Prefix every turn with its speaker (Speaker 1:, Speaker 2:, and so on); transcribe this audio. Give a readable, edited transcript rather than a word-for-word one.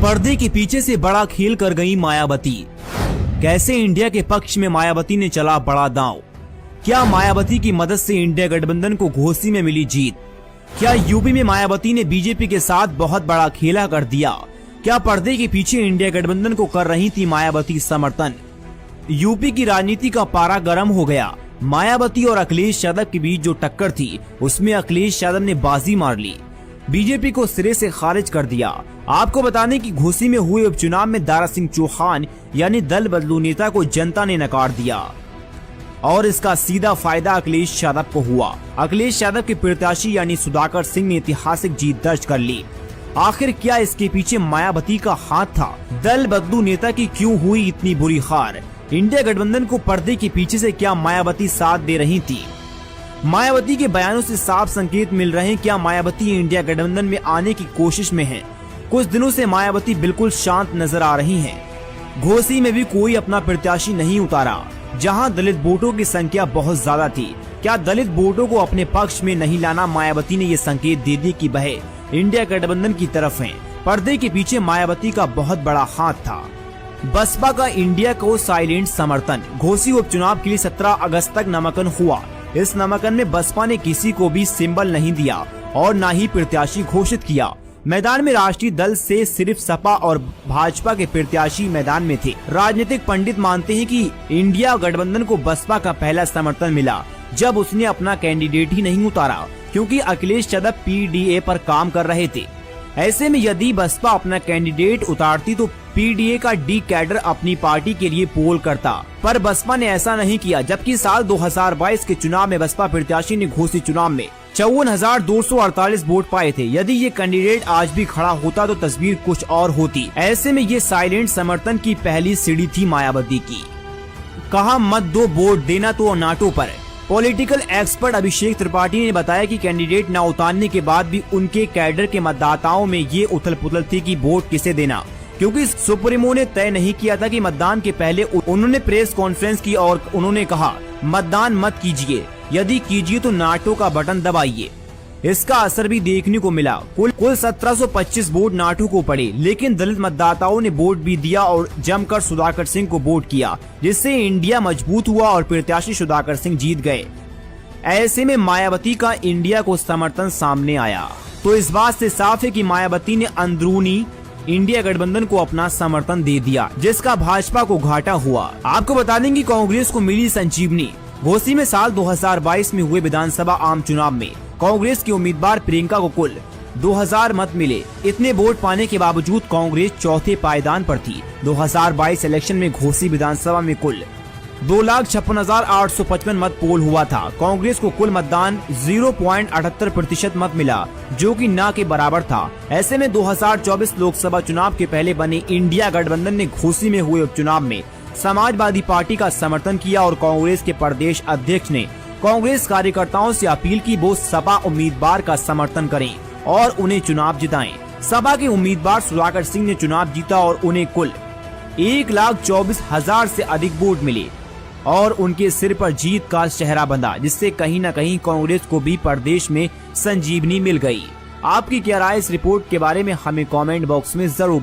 Speaker 1: पर्दे के पीछे से बड़ा खेल कर गई मायावती। कैसे इंडिया के पक्ष में मायावती ने चला बड़ा दांव। क्या मायावती की मदद से इंडिया गठबंधन को घोसी में मिली जीत। क्या यूपी में मायावती ने बीजेपी के साथ बहुत बड़ा खेला कर दिया। क्या पर्दे के पीछे इंडिया गठबंधन को कर रही थी मायावती समर्थन। यूपी की राजनीति का पारा गर्म हो गया। मायावती और अखिलेश यादव के बीच जो टक्कर थी उसमें अखिलेश यादव ने बाजी मार ली, बीजेपी को सिरे से खारिज कर दिया। आपको बताने की घोसी में हुए उपचुनाव में दारा सिंह चौहान यानी दल बदलू नेता को जनता ने नकार दिया और इसका सीधा फायदा अखिलेश यादव को हुआ। अखिलेश यादव के प्रत्याशी यानी सुधाकर सिंह ने ऐतिहासिक जीत दर्ज कर ली। आखिर क्या इसके पीछे मायावती का हाथ था। दल बदलू नेता की क्यों हुई इतनी बुरी हार। इंडिया गठबंधन को पर्दे के पीछे से क्या मायावती साथ दे रही थी। मायावती के बयानों से साफ संकेत मिल रहे हैं। क्या मायावती इंडिया गठबंधन में आने की कोशिश में है। कुछ दिनों से मायावती बिल्कुल शांत नजर आ रही हैं। घोसी में भी कोई अपना प्रत्याशी नहीं उतारा, जहां दलित वोटों की संख्या बहुत ज्यादा थी। क्या दलित वोटों को अपने पक्ष में नहीं लाना मायावती ने ये संकेत दे दी कि वह इंडिया गठबंधन की तरफ हैं। पर्दे के पीछे मायावती का बहुत बड़ा हाथ था। बसपा का इंडिया को साइलेंट समर्थन। घोसी उपचुनाव के लिए 17 अगस्त तक नामांकन हुआ। इस नामांकन में बसपा ने किसी को भी सिंबल नहीं दिया और न ही प्रत्याशी घोषित किया। मैदान में राष्ट्रीय दल से सिर्फ सपा और भाजपा के प्रत्याशी मैदान में थे। राजनीतिक पंडित मानते हैं कि इंडिया गठबंधन को बसपा का पहला समर्थन मिला जब उसने अपना कैंडिडेट ही नहीं उतारा, क्योंकि अखिलेश यादव पीडीए पर काम कर रहे थे। ऐसे में यदि बसपा अपना कैंडिडेट उतारती तो पीडीए का डी कैडर अपनी पार्टी के लिए पोल करता, पर बसपा ने ऐसा नहीं किया। जबकि साल 2022 के चुनाव में बसपा प्रत्याशी ने घोसी चुनाव में 54,248 वोट पाए थे। यदि ये कैंडिडेट आज भी खड़ा होता तो तस्वीर कुछ और होती। ऐसे में ये साइलेंट समर्थन की पहली सीढ़ी थी मायावती की। कहा मत दो वोट, देना तो नाटो पर। पॉलिटिकल एक्सपर्ट अभिषेक त्रिपाठी ने बताया कि कैंडिडेट न उतारने के बाद भी उनके कैडर के मतदाताओं में ये उथल पुथल थी कि वोट किसे देना, क्योंकि सुप्रीमो ने तय नहीं किया था कि मतदान के पहले उन्होंने प्रेस कॉन्फ्रेंस की और उन्होंने कहा मतदान मत कीजिए, यदि कीजिए तो नाटो का बटन दबाइए। इसका असर भी देखने को मिला। कुल 1725 वोट नाटो को पड़े, लेकिन दलित मतदाताओं ने वोट भी दिया और जमकर सुधाकर सिंह को वोट किया, जिससे इंडिया मजबूत हुआ और प्रत्याशी सुधाकर सिंह जीत गए। ऐसे में मायावती का इंडिया को समर्थन सामने आया तो इस बात से साफ है कि मायावती ने अंदरूनी इंडिया गठबंधन को अपना समर्थन दे दिया, जिसका भाजपा को घाटा हुआ। आपको बता दें कि कांग्रेस को मिली संजीवनी। घोसी में साल 2022 में हुए विधानसभा आम चुनाव में कांग्रेस की उम्मीदवार प्रियंका को कुल 2000 मत मिले। इतने वोट पाने के बावजूद कांग्रेस चौथे पायदान पर थी। 2022 इलेक्शन में घोसी विधानसभा में कुल 2,56,855 मत पोल हुआ था। कांग्रेस को कुल मतदान 0.78% मत मिला, जो कि न के बराबर था। ऐसे में 2024 लोकसभा चुनाव के पहले बने इंडिया गठबंधन ने घोसी में हुए उपचुनाव में समाजवादी पार्टी का समर्थन किया और कांग्रेस के प्रदेश अध्यक्ष ने कांग्रेस कार्यकर्ताओं से अपील की वो सपा उम्मीदवार का समर्थन करें और उन्हें चुनाव जिताएं। सपा के उम्मीदवार सुधाकर सिंह ने चुनाव जीता और उन्हें कुल 1,24,000 से अधिक वोट मिले और उनके सिर पर जीत का चेहरा बंधा, जिससे कहीं न कहीं कांग्रेस को भी प्रदेश में संजीवनी मिल गई। आपकी क्या राय इस रिपोर्ट के बारे में हमें कमेंट बॉक्स में जरूर